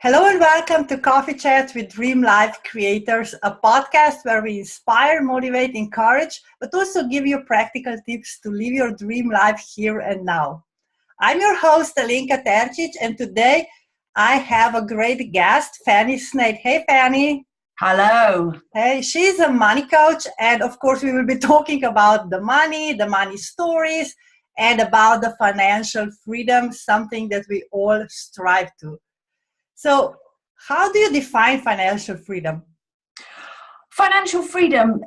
Hello and welcome to Coffee Chats with Dream Life Creators, a podcast where we inspire, motivate, encourage, but also give you practical tips to live your dream life here and now. I'm your host, Alinka Tercic, and today I have a great guest, Fanny Snaith. Hey, Fanny. Hello. Hey, she's a money coach, and of course we will be talking about the money stories, and about the financial freedom, something that we all strive to. So, how do you define financial freedom? Financial freedom,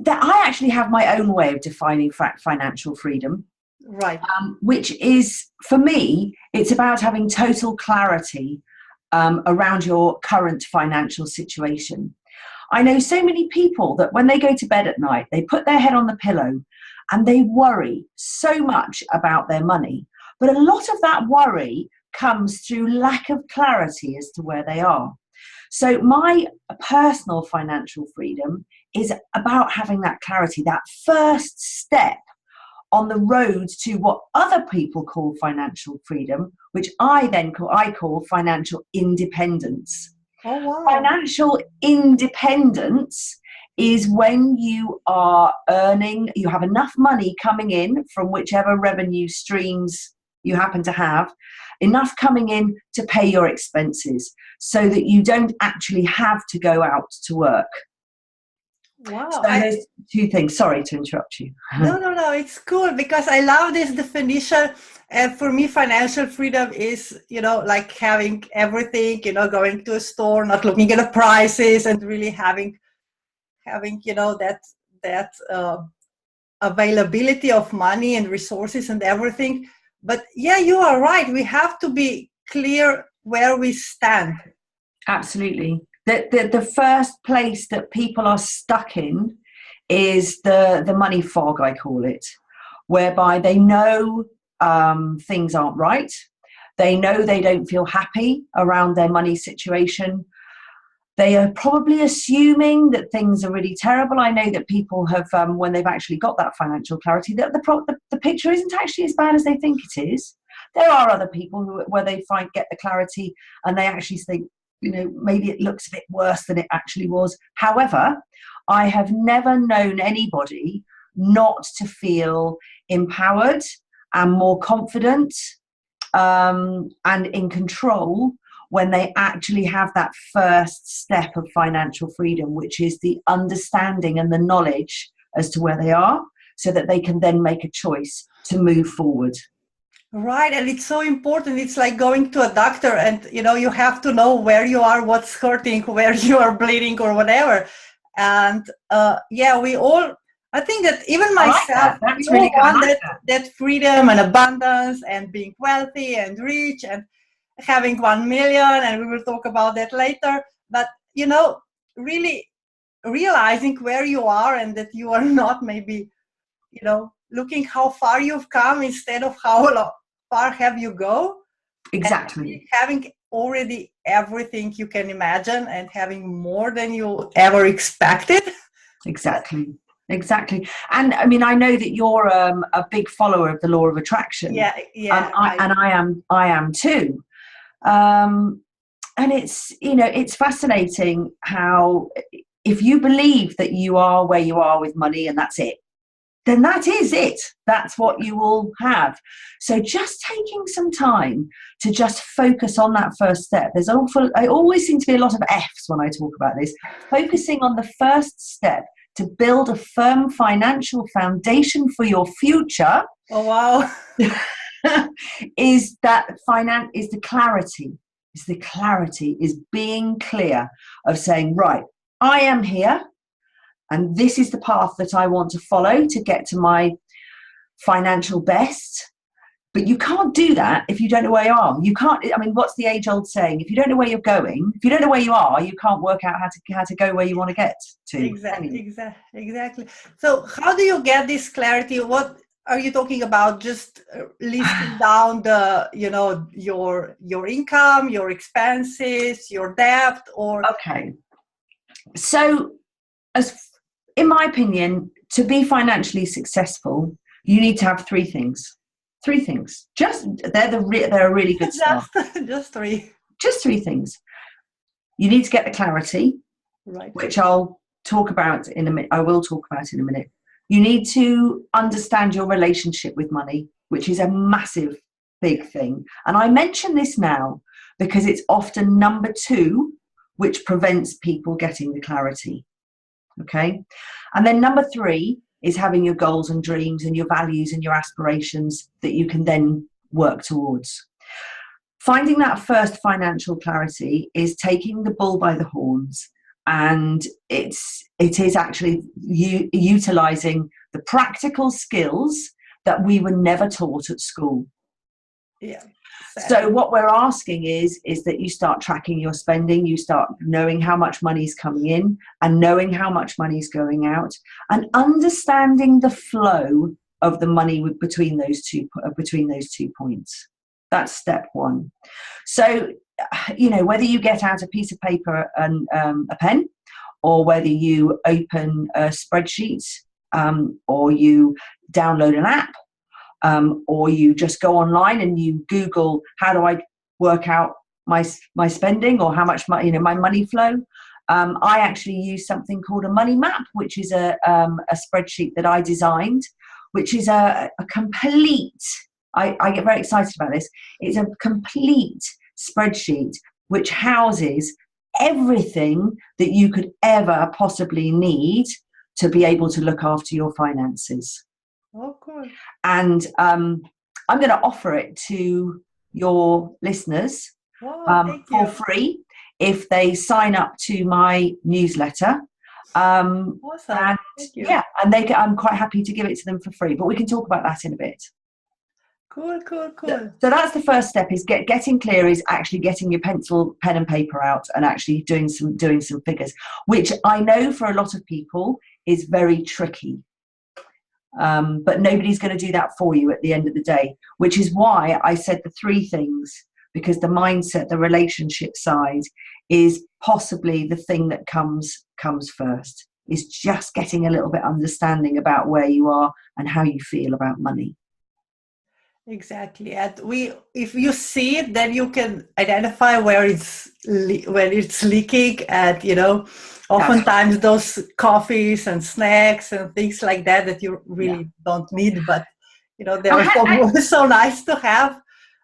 I actually have my own way of defining financial freedom. Right. Which is, for me, it's about having total clarity around your current financial situation. I know so many people that when they go to bed at night, they put their head on the pillow and they worry so much about their money. But a lot of that worry comes through lack of clarity as to where they are. So my personal financial freedom is about having that clarity, that first step on the road to what other people call financial freedom, which I call financial independence. Oh, wow. Financial independence is when you are earning, you have enough money coming in from whichever revenue streams you happen to have, enough coming in to pay your expenses so that you don't actually have to go out to work. Wow. So there's two things. Sorry to interrupt you. No, it's cool because I love this definition. And for me, financial freedom is, like having everything, going to a store, not looking at the prices and really having that availability of money and resources and everything. But yeah, you are right. We have to be clear where we stand. Absolutely. The first place that people are stuck in is the money fog, I call it, whereby they know things aren't right. They know they don't feel happy around their money situation. They are probably assuming that things are really terrible. I know that people have, when they've actually got that financial clarity, that the picture isn't actually as bad as they think it is. There are other people where they get the clarity and they actually think, maybe it looks a bit worse than it actually was. However, I have never known anybody not to feel empowered and more confident and in control when they actually have that first step of financial freedom, which is the understanding and the knowledge as to where they are, so that they can then make a choice to move forward. Right, and it's so important. It's like going to a doctor and, you have to know where you are, what's hurting, where you are bleeding or whatever. And I think that even myself, That's really good. want that freedom and abundance and being wealthy and rich and having 1 million, and we will talk about that later. But, really realizing where you are and that you are not maybe, looking how far you've come instead of how far have you go. Exactly. And having already everything you can imagine and having more than you ever expected. Exactly. And I mean, I know that you're a big follower of the law of attraction. Yeah. I am too. And it's fascinating how if you believe that you are where you are with money and that's it, then that is it. That's what you will have. So just taking some time to just focus on that first step. I always seem to be a lot of F's when I talk about this. Focusing on the first step to build a firm financial foundation for your future. Oh, wow. is the clarity. Is the clarity, is being clear of saying, right, I am here. And this is the path that I want to follow to get to my financial best. But you can't do that if you don't know where you are. You can't, I mean, what's the age-old saying? If you don't know where you're going, if you don't know where you are, you can't work out how to go where you want to get to. Exactly. So how do you get this clarity? What are you talking about? Just listing down your income, your expenses, your debt, or? Okay. So in my opinion, to be financially successful, you need to have three things. They're a really good start. Just three. Just three things. You need to get the clarity, Right. which I'll talk about in a minute. I will talk about in a minute. You need to understand your relationship with money, which is a massive, big thing. And I mention this now because it's often number two, which prevents people getting the clarity. Okay. And then number three is having your goals and dreams and your values and your aspirations that you can then work towards. Finding that first financial clarity is taking the bull by the horns, and it is actually utilizing the practical skills that we were never taught at school. Yeah. So what we're asking is that you start tracking your spending, you start knowing how much money is coming in and knowing how much money is going out, and understanding the flow of the money between those two points. That's step one. So, whether you get out a piece of paper and a pen, or whether you open a spreadsheet, or you download an app, or you just go online and you Google, how do I work out my spending, or how much my money flow. I actually use something called a money map, which is a spreadsheet that I designed, which is a complete, I get very excited about this. It's a complete spreadsheet which houses everything that you could ever possibly need to be able to look after your finances. Oh, cool. And I'm going to offer it to your listeners for free if they sign up to my newsletter. Awesome. And thank you. Yeah, and I'm quite happy to give it to them for free, but we can talk about that in a bit. Cool. So that's the first step, is getting clear, is actually getting your pencil, pen and paper out and actually doing some figures, which I know for a lot of people is very tricky. But nobody's going to do that for you at the end of the day, which is why I said the three things, because the mindset, the relationship side is possibly the thing that comes first, is just getting a little bit understanding about where you are and how you feel about money. Exactly. And if you see it, then you can identify where it's leaking. And oftentimes those coffees and snacks and things like that you really don't need, but they're so nice to have.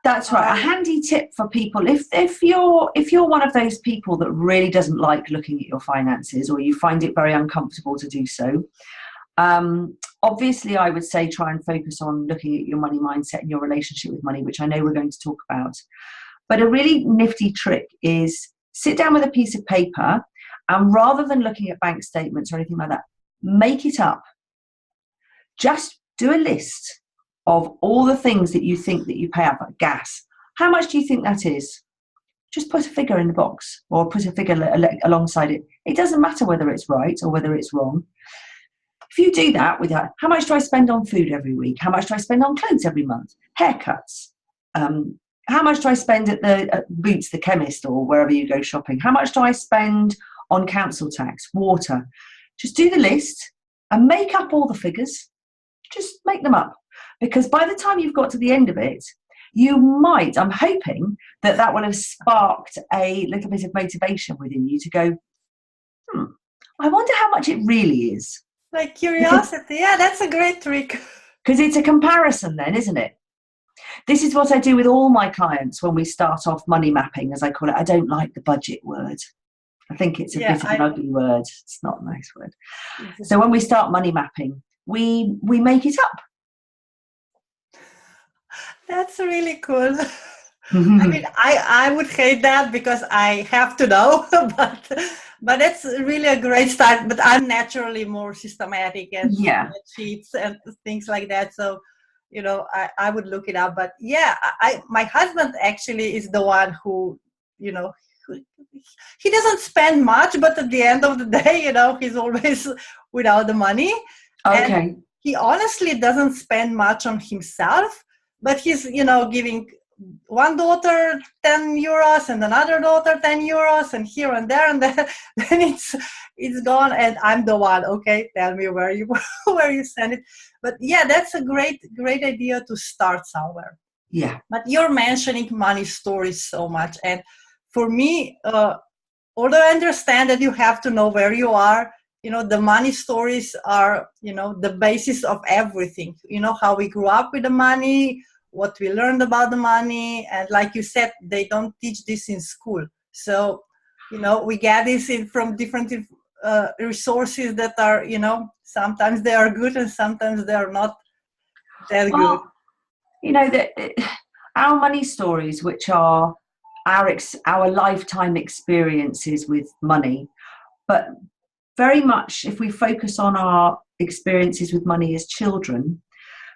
That's right. A handy tip for people, if you're one of those people that really doesn't like looking at your finances, or you find it very uncomfortable to do so, obviously I would say try and focus on looking at your money mindset and your relationship with money, which I know we're going to talk about. But a really nifty trick is sit down with a piece of paper, and rather than looking at bank statements or anything like that, make it up. Just do a list of all the things that you think that you pay out, like gas. How much do you think that is? Just put a figure in the box, or put a figure alongside it. It doesn't matter whether it's right or whether it's wrong. If you do that with how much do I spend on food every week? How much do I spend on clothes every month? Haircuts. How much do I spend at Boots, the chemist, or wherever you go shopping? How much do I spend on council tax, water? Just do the list and make up all the figures. Just make them up. Because by the time you've got to the end of it, you might, I'm hoping that will have sparked a little bit of motivation within you to go, I wonder how much it really is. Like curiosity. Yeah, that's a great trick. Because it's a comparison then, isn't it? This is what I do with all my clients when we start off money mapping, as I call it. I don't like the budget word. I think it's a bit of an ugly word. It's not a nice word. So when we start money mapping, we make it up. That's really cool. I mean, I would hate that because I have to know, but it's really a great start. But I'm naturally more systematic and sheets and things like that. So, I would look it up. But my husband actually is the one who, he doesn't spend much, but at the end of the day, he's always without the money. Okay. And he honestly doesn't spend much on himself, but he's, giving one daughter 10 euros and another daughter 10 euros and here and there, and then it's gone, and I'm the one, okay, tell me where you send it. But that's a great idea to start somewhere. Yeah. But you're mentioning money stories so much, and for me, although I understand that you have to know where you are, the money stories are, the basis of everything. How we grew up with the money, what we learned about the money. And like you said, they don't teach this in school. So, we get this from different resources that are, sometimes they are good and sometimes they are not that good. Our money stories, which are our lifetime experiences with money, but very much if we focus on our experiences with money as children,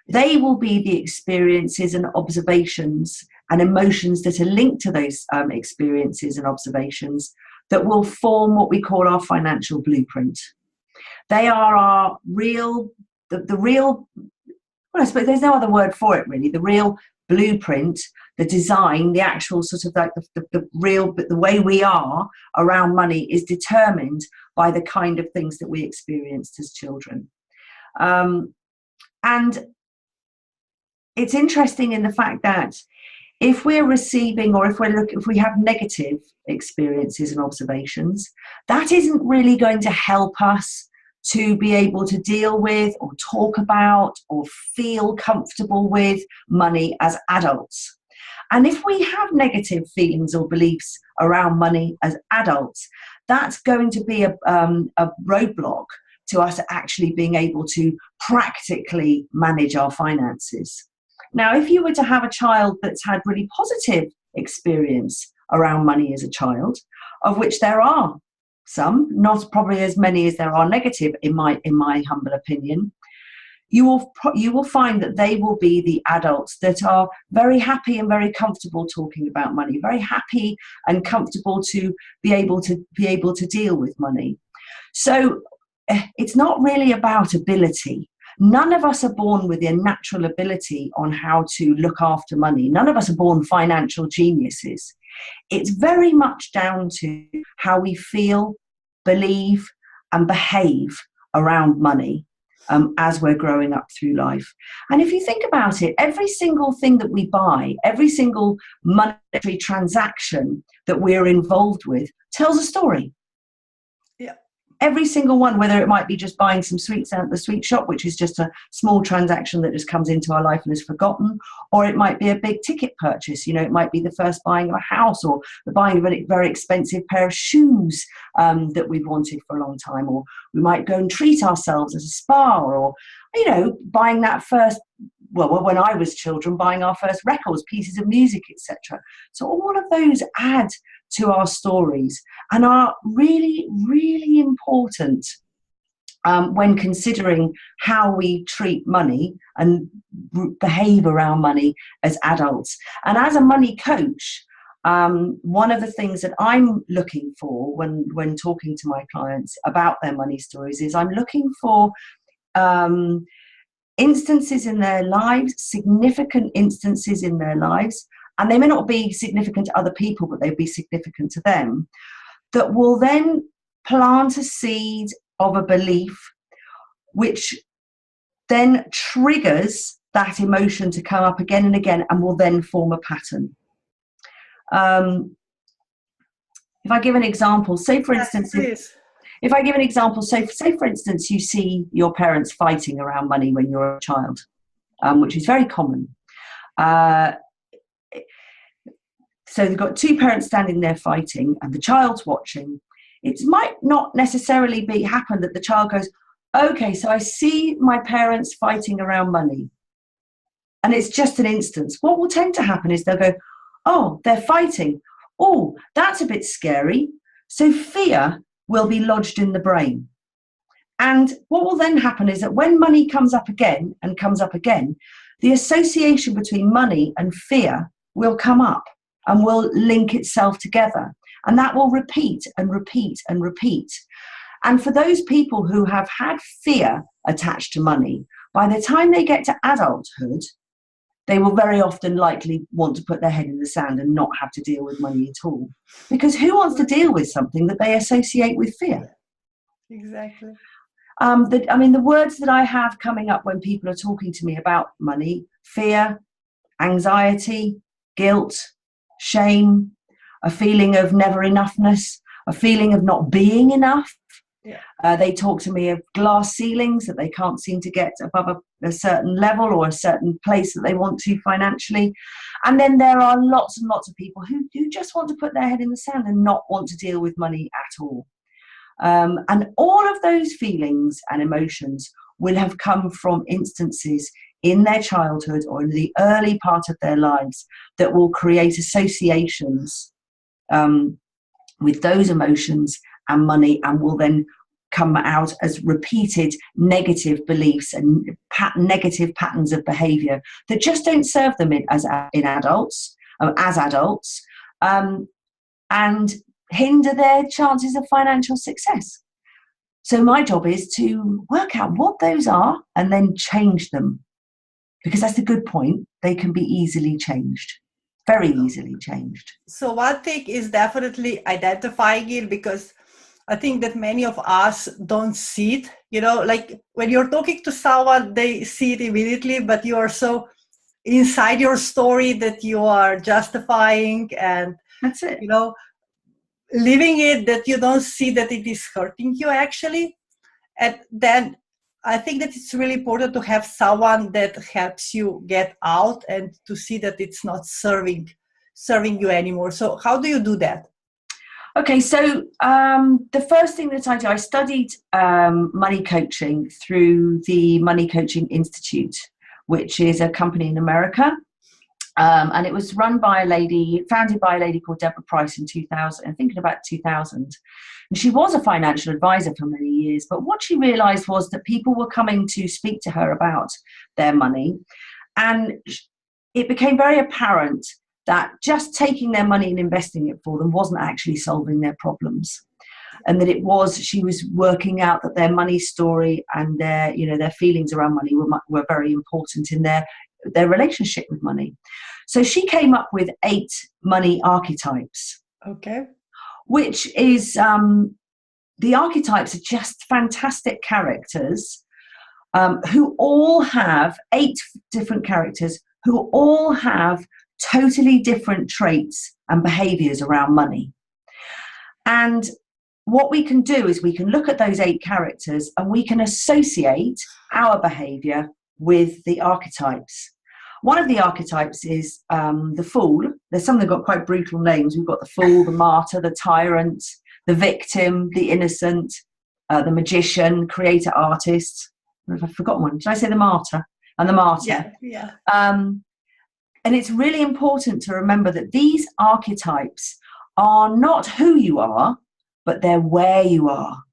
they will be the experiences and observations and emotions that are linked to those experiences and observations that will form what we call our financial blueprint. They are our real, the real, well, I suppose there's no other word for it really, the real blueprint, the design, the actual sort of like the way we are around money is determined by the kind of things that we experienced as children. And it's interesting in the fact that if we're receiving, or if we have negative experiences and observations, that isn't really going to help us to be able to deal with or talk about or feel comfortable with money as adults. And if we have negative feelings or beliefs around money as adults, that's going to be a roadblock to us actually being able to practically manage our finances. Now, if you were to have a child that's had really positive experience around money as a child, of which there are some, not probably as many as there are negative, in my humble opinion, you will find that they will be the adults that are very happy and very comfortable talking about money, very happy and comfortable to be able to deal with money. So it's not really about ability. None of us are born with a natural ability on how to look after money. None of us are born financial geniuses. It's very much down to how we feel, believe, and behave around money as we're growing up through life. And if you think about it, every single thing that we buy, every single monetary transaction that we're involved with tells a story. Yeah. Every single one, whether it might be just buying some sweets at the sweet shop, which is just a small transaction that just comes into our life and is forgotten, or it might be a big ticket purchase. It might be the first buying of a house, or the buying of a very expensive pair of shoes that we've wanted for a long time, or we might go and treat ourselves at a spa, or buying that first, well, when I was children, buying our first records, pieces of music, etc. So all of those add to our stories and are really, really important when considering how we treat money and behave around money as adults. And as a money coach, one of the things that I'm looking for when talking to my clients about their money stories is I'm looking for instances in their lives, significant instances in their lives, and they may not be significant to other people, but they'd be significant to them, that will then plant a seed of a belief which then triggers that emotion to come up again and again and will then form a pattern. If I give an example, say for instance, if I give an example, say for instance, you see your parents fighting around money when you're a child, which is very common. So they've got two parents standing there fighting and the child's watching. It might not necessarily happen that the child goes, okay, so I see my parents fighting around money. And it's just an instance. What will tend to happen is they'll go, oh, they're fighting. Oh, that's a bit scary. So fear will be lodged in the brain. And what will then happen is that when money comes up again and comes up again, the association between money and fear will come up and will link itself together. And that will repeat and repeat and repeat. And for those people who have had fear attached to money, by the time they get to adulthood, they will very often likely want to put their head in the sand and not have to deal with money at all. Because who wants to deal with something that they associate with fear? Exactly. The words that I have coming up when people are talking to me about money: fear, anxiety, guilt, shame, a feeling of never enoughness, a feeling of not being enough. Yeah. They talk to me of glass ceilings, that they can't seem to get above a certain level or a certain place that they want to financially. And then there are lots and lots of people who just want to put their head in the sand and not want to deal with money at all. And all of those feelings and emotions will have come from instances in their childhood or in the early part of their lives that will create associations with those emotions and money, and will then come out as repeated negative beliefs and negative patterns of behaviour that just don't serve them as adults, and hinder their chances of financial success. So my job is to work out what those are and then change them, because that's the good point. They can be easily changed, very easily changed. So one thing is definitely identifying it, because I think that many of us don't see it. You know, like when you're talking to someone, they see it immediately, but you are so inside your story that you are justifying and, that's it, you know, living it, that you don't see that it is hurting you actually. And then I think that it's really important to have someone that helps you get out and to see that it's not serving you anymore. So how do you do that? Okay, so the first thing that I do, I studied money coaching through the Money Coaching Institute, which is a company in America. And it was founded by a lady called Deborah Price in 2000, I think in about 2000. And she was a financial advisor for many years. But what she realized was that people were coming to speak to her about their money. And it became very apparent that just taking their money and investing it for them wasn't actually solving their problems. And that she was working out that their money story and their feelings around money were very important in their relationship with money. So she came up with 8 money archetypes. Okay. Which is, the archetypes are just fantastic characters who all have 8 different characters who all have totally different traits and behaviors around money. And what we can do is we can look at those 8 characters and we can associate our behavior with the archetypes. One of the archetypes is the fool. There's some that have got quite brutal names. We've got the fool, the martyr, the tyrant, the victim, the innocent, the magician, creator, artist. I don't know if I've forgotten one. Did I say the martyr? And the martyr. Yeah. And it's really important to remember that these archetypes are not who you are, but they're where you are.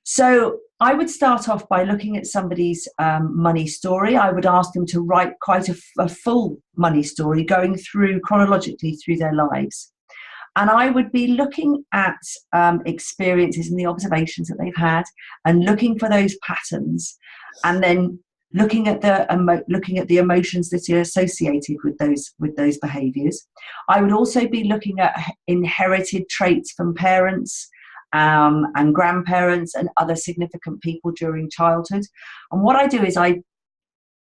So I would start off by looking at somebody's money story. I would ask them to write quite a full money story, going through chronologically through their lives. And I would be looking at experiences and the observations that they've had and looking for those patterns, and then looking at the emotions that are associated with those behaviors. I would also be looking at inherited traits from parents and grandparents and other significant people during childhood. And what I do is I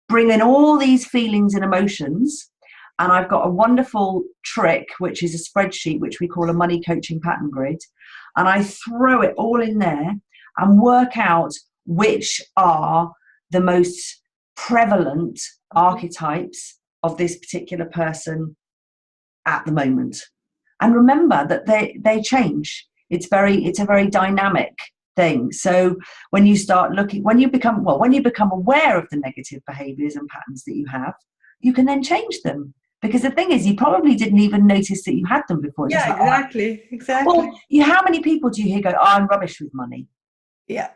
bring in all these feelings and emotions, and I've got a wonderful trick, which is a spreadsheet, which we call a money coaching pattern grid. And I throw it all in there and work out which are the most prevalent archetypes of this particular person at the moment. And remember that they change. It's a very dynamic thing. So when you become aware of the negative behaviors and patterns that you have, you can then change them. Because the thing is, you probably didn't even notice that you had them before. Yeah, exactly. Well, how many people do you hear go, "Oh, I'm rubbish with money"? Yeah.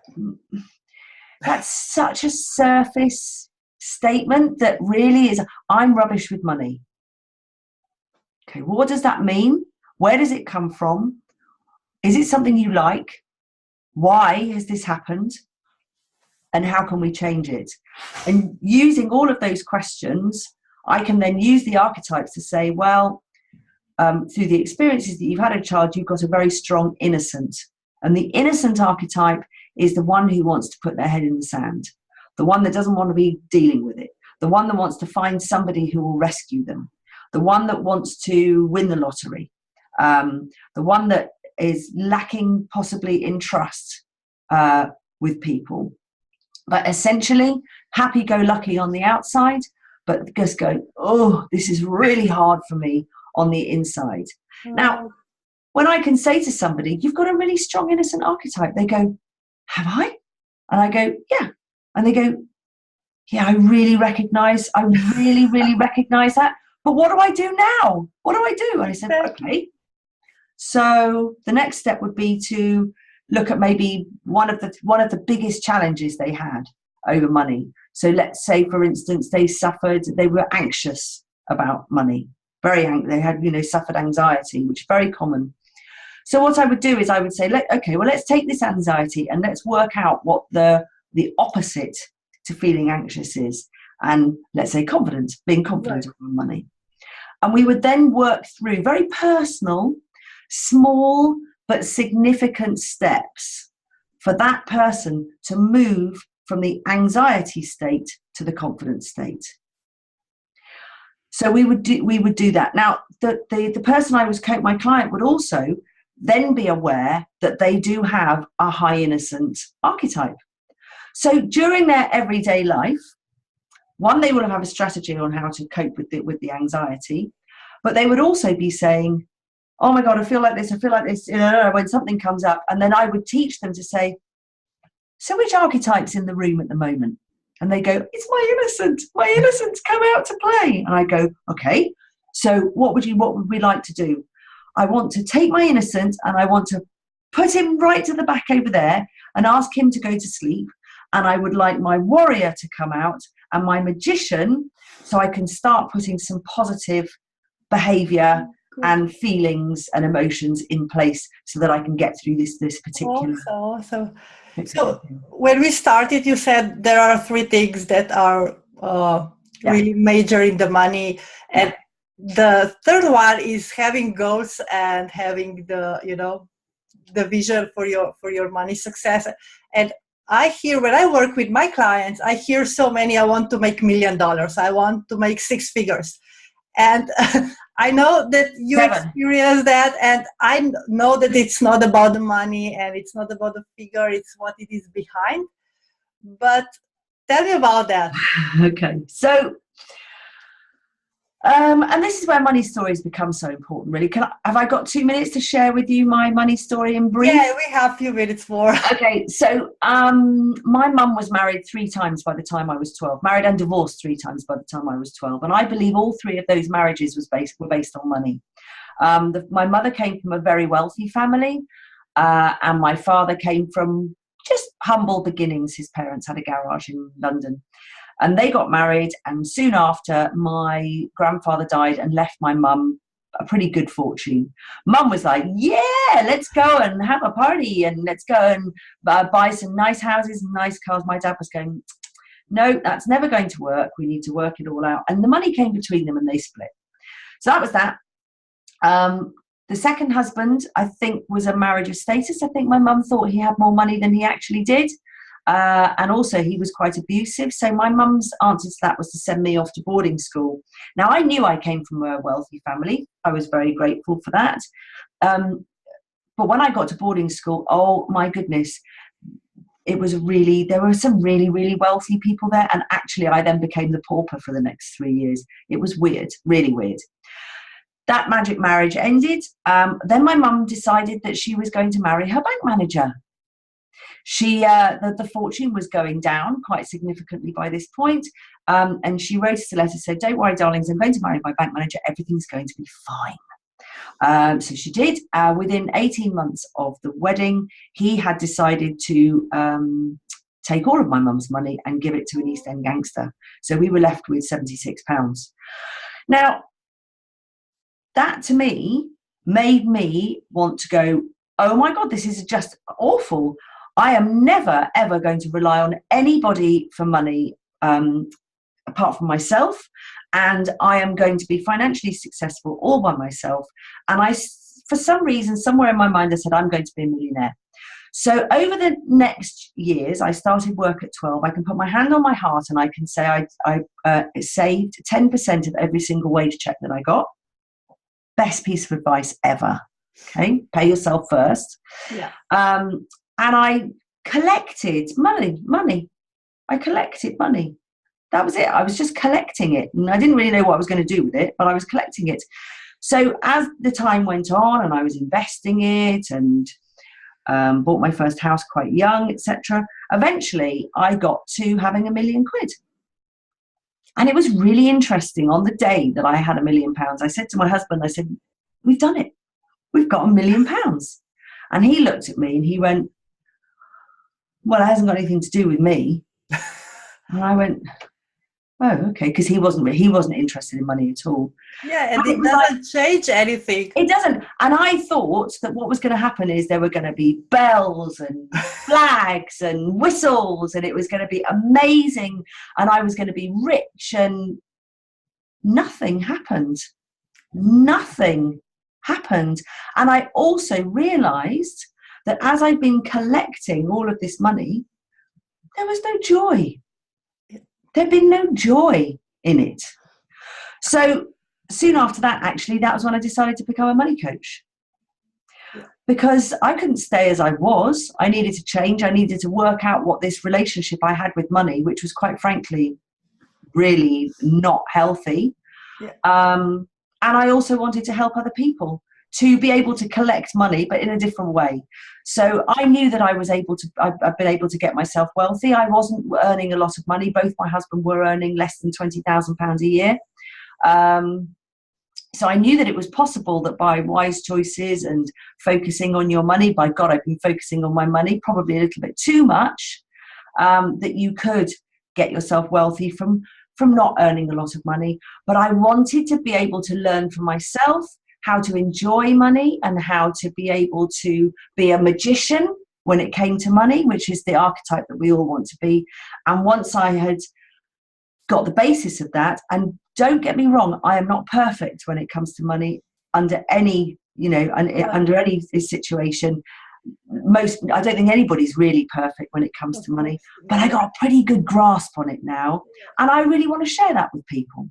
That's such a surface statement that really is, "I'm rubbish with money." Okay, well, what does that mean? Where does it come from? Is it something you like? Why has this happened? And how can we change it? And using all of those questions, I can then use the archetypes to say, well, through the experiences that you've had as a child, you've got a very strong innocent. And the innocent archetype is the one who wants to put their head in the sand, the one that doesn't want to be dealing with it, the one that wants to find somebody who will rescue them, the one that wants to win the lottery, the one that is lacking possibly in trust with people, but essentially happy-go-lucky on the outside, but just go, oh, this is really hard for me on the inside. Now, when I can say to somebody, you've got a really strong innocent archetype, they go, have I? And I go, yeah. And they go, yeah, I really recognize that. But what do I do now? What do I do? And I said, okay. So the next step would be to look at maybe one of the biggest challenges they had over money. So let's say, for instance, they were anxious about money. They had, suffered anxiety, which is very common. So what I would do is I would say, let's take this anxiety and let's work out what the opposite to feeling anxious is. And let's say confidence, being confident around money. And we would then work through very personal, small, but significant steps for that person to move from the anxiety state to the confident state. So we would do that. Now, the person I was coaching, my client, would also then be aware that they do have a high innocent archetype. So during their everyday life, one, they will have a strategy on how to cope with the anxiety, but they would also be saying, oh my God, I feel like this, when something comes up. And then I would teach them to say, so which archetype's in the room at the moment? And they go, it's my innocence come out to play. And I go, okay, so what would we like to do? I want to take my innocent and I want to put him right to the back over there and ask him to go to sleep. And I would like my warrior to come out and my magician, so I can start putting some positive behavior and feelings and emotions in place so that I can get through this particular. Awesome. So when we started, you said there are three things that are really major in the money, and the third one is having goals and having the vision for your money success. And I hear, when I work with my clients, I hear so many, I want to make $1 million, I want to make 6 figures. And I know that you experience that, and I know that it's not about the money and it's not about the figure, it's what it is behind. But tell me about that. Okay, so and this is where money stories become so important, really. Have I got 2 minutes to share with you my money story in brief? Yeah, we have a few minutes more. Okay, so my mum was married 3 times by the time I was 12, married and divorced 3 times by the time I was 12, and I believe all 3 of those marriages were based on money. My mother came from a very wealthy family, and my father came from just humble beginnings. His parents had a garage in London. And they got married, and soon after, my grandfather died and left my mum a pretty good fortune. Mum was like, yeah, let's go and have a party, and let's go and buy some nice houses and nice cars. My dad was going, no, that's never going to work. We need to work it all out. And the money came between them and they split. So that was that. The second husband, I think, was a marriage of status. I think my mum thought he had more money than he actually did. And also he was quite abusive. So my mum's answer to that was to send me off to boarding school. Now, I knew I came from a wealthy family. I was very grateful for that. But when I got to boarding school, oh my goodness, there were some really, really wealthy people there. And actually I then became the pauper for the next 3 years. It was weird, really weird. That magic marriage ended. Then my mum decided that she was going to marry her bank manager. The fortune was going down quite significantly by this point, and she wrote us a letter, said, don't worry, darlings, I'm going to marry my bank manager, everything's going to be fine. So she did. Within 18 months of the wedding, he had decided to take all of my mum's money and give it to an East End gangster. So we were left with £76. Now, that to me made me want to go, oh my God, this is just awful. I am never, ever going to rely on anybody for money apart from myself. And I am going to be financially successful all by myself. And for some reason, somewhere in my mind, I said, I'm going to be a millionaire. So over the next years, I started work at 12. I can put my hand on my heart and I can say I saved 10% of every single wage check that I got. best piece of advice ever. Okay, pay yourself first. Yeah. And I collected money. I collected money. That was it. I was just collecting it. And I didn't really know what I was going to do with it, but I was collecting it. So as the time went on and I was investing it and bought my first house quite young, etc., eventually I got to having £1 million. And it was really interesting. On the day that I had £1 million, I said to my husband, I said, we've done it. We've got £1 million. And he looked at me and he went, well, it hasn't got anything to do with me. And I went, oh, okay, because he wasn't interested in money at all. Yeah, and it doesn't change anything. It doesn't. And I thought that what was going to happen is there were going to be bells and flags and whistles, and it was going to be amazing, and I was going to be rich, and nothing happened. Nothing happened. And I also realised that as I'd been collecting all of this money, there was no joy. There'd been no joy in it. So soon after that, actually, that was when I decided to become a money coach. Because I couldn't stay as I was. I needed to change. I needed to work out what this relationship I had with money, which was quite frankly really not healthy. Yeah. And I also wanted to help other people to be able to collect money, but in a different way. So I knew that I've been able to get myself wealthy. I wasn't earning a lot of money. Both my husband were earning less than £20,000 a year. So I knew that it was possible that by wise choices and focusing on your money, by God, I've been focusing on my money, probably a little bit too much, that you could get yourself wealthy from not earning a lot of money. But I wanted to be able to learn for myself how to enjoy money and how to be able to be a magician when it came to money, which is the archetype that we all want to be. And once I had got the basis of that, and don't get me wrong, I am not perfect when it comes to money under any, under any situation. I don't think anybody's really perfect when it comes to money, but I got a pretty good grasp on it now. And I really want to share that with people.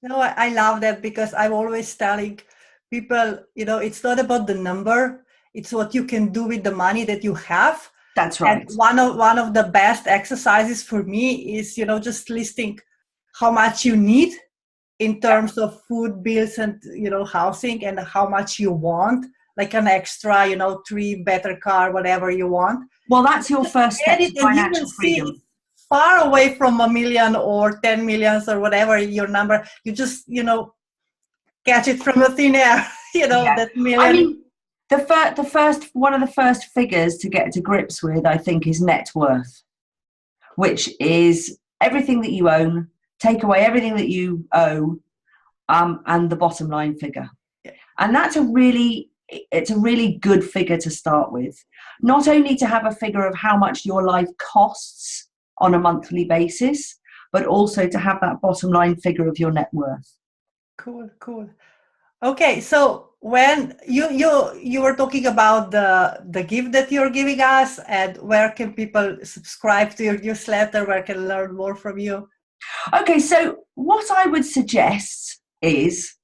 No, I love that, because I'm always telling people, it's not about the number, it's what you can do with the money that you have. That's right. And one of the best exercises for me is, just listing how much you need in terms of food bills and, housing, and how much you want, like an extra, 3 better car, whatever you want. Well, that's your first step to financial freedom. Far away from $1 million or 10 millions or whatever your number, you just, catch it from a thin air, that million. I mean, one of the first figures to get to grips with, I think, is net worth, which is everything that you own, take away everything that you owe, and the bottom line figure. Yeah. And it's a really good figure to start with. Not only to have a figure of how much your life costs on a monthly basis, but also to have that bottom line figure of your net worth. Cool. Okay, so when you were talking about the gift that you're giving us, and where can people subscribe to your newsletter, where can they learn more from you? Okay, so what I would suggest is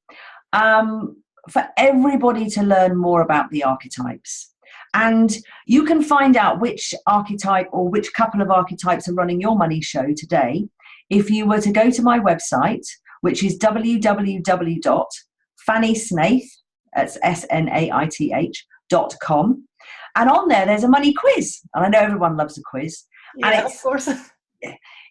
for everybody to learn more about the archetypes. And you can find out which archetype or which couple of archetypes are running your money show today if you were to go to my website, which is www.fannysnaith, that's SNAITH.com. And on there's a money quiz. And I know everyone loves a quiz. Yeah, and of course.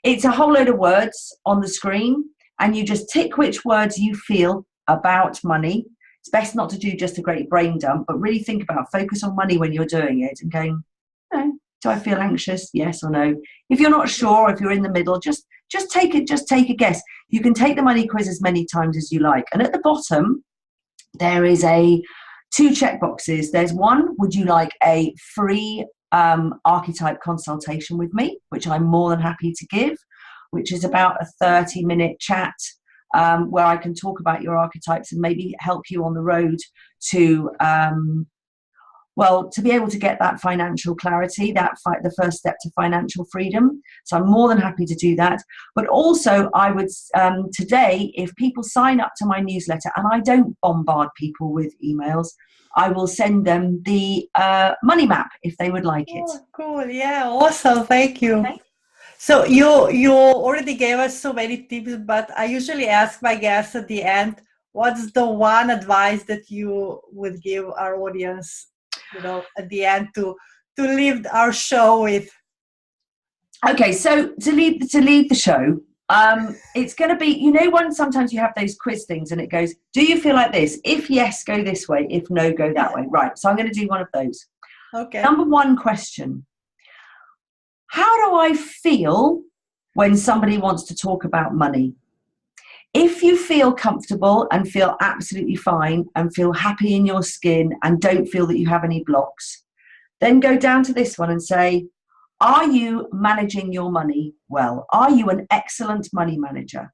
It's a whole load of words on the screen, and you just tick which words you feel about money. It's best not to do just a great brain dump, but really think about, focus on money when you're doing it and going, do I feel anxious? Yes or no? If you're not sure, if you're in the middle, just take a guess. You can take the money quiz as many times as you like. And at the bottom, there is 2 check boxes. There's one, would you like a free archetype consultation with me, which I'm more than happy to give, which is about a 30-minute chat where I can talk about your archetypes and maybe help you on the road to Well, to be able to get that financial clarity, the first step to financial freedom. So I'm more than happy to do that. But also I would, today, if people sign up to my newsletter, and I don't bombard people with emails, I will send them the money map if they would like it. Oh, cool. Yeah, awesome. Thank you. Okay. So you already gave us so many tips, but I usually ask my guests at the end, what's the one advice that you would give our audience, at the end to leave our show with? Okay, so to leave the show, it's going to be, when sometimes you have those quiz things and it goes, do you feel like this? If yes, go this way. If no, go that way. Right. So I'm going to do one of those. Okay. Number one question. How do I feel when somebody wants to talk about money? If you feel comfortable and feel absolutely fine and feel happy in your skin and don't feel that you have any blocks, then go down to this one and say, are you managing your money well? Are you an excellent money manager?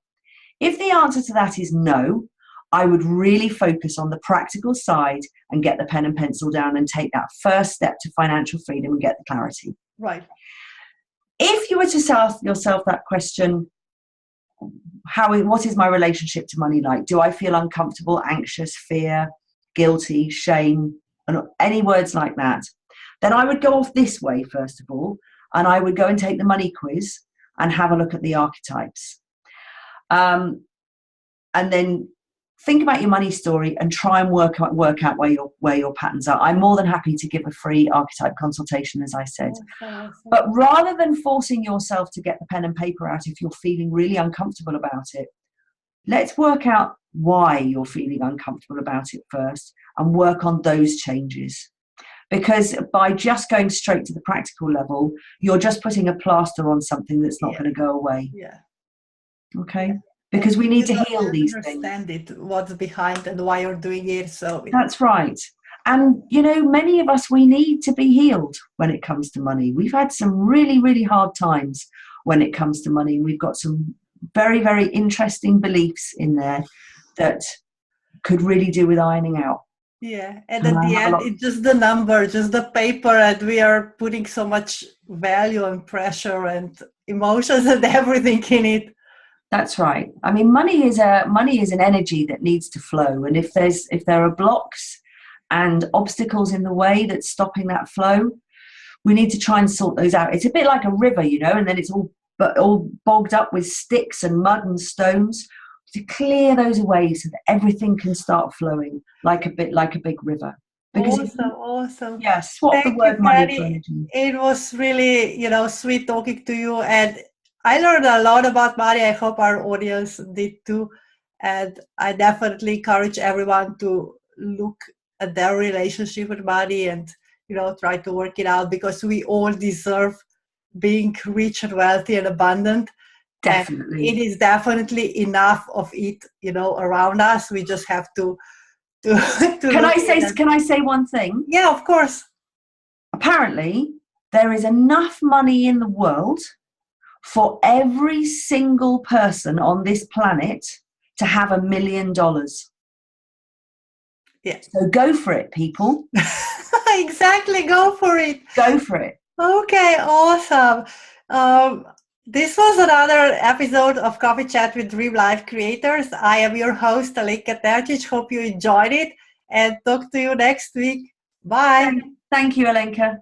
If the answer to that is no, I would really focus on the practical side and get the pen and pencil down and take that first step to financial freedom and get the clarity. Right. If you were to ask yourself that question, what is my relationship to money like? Do I feel uncomfortable, anxious, fear, guilty, shame, and any words like that? Then I would go off this way, first of all, and I would go and take the money quiz and have a look at the archetypes. And then think about your money story and try and work out where your patterns are. I'm more than happy to give a free archetype consultation, as I said. Awesome. But rather than forcing yourself to get the pen and paper out if you're feeling really uncomfortable about it, let's work out why you're feeling uncomfortable about it first and work on those changes. Because by just going straight to the practical level, you're just putting a plaster on something that's not going to go away. Yeah. Okay? Because we need to heal these things. Understand what's behind and why you're doing it. So that's right. And, many of us, we need to be healed when it comes to money. We've had some really, really hard times when it comes to money. We've got some very, very interesting beliefs in there that could really do with ironing out. Yeah, and at the end, it's just the number, just the paper, and we are putting so much value and pressure and emotions and everything in it. That's right. I mean, money is an energy that needs to flow, and if there are blocks and obstacles in the way that's stopping that flow, we need to try and sort those out. It's a bit like a river, and then it's all bogged up with sticks and mud and stones. To clear those away so that everything can start flowing like a big river. Because awesome. Yeah, swap the word money for energy. It was really, sweet talking to you, and I learned a lot about money. I hope our audience did too. And I definitely encourage everyone to look at their relationship with money and, try to work it out, because we all deserve being rich and wealthy and abundant. Definitely. And it is definitely enough of it, around us. We just have to Can I say one thing? Yeah, of course. Apparently, there is enough money in the world for every single person on this planet to have $1 million. Yeah. So go for it, people. Exactly. Go for it. Go for it. Okay. Awesome. This was another episode of Coffee Chat with Dream Life Creators. I am your host, Alenka Tercic. Hope you enjoyed it, and talk to you next week. Bye. Thank you, Alenka.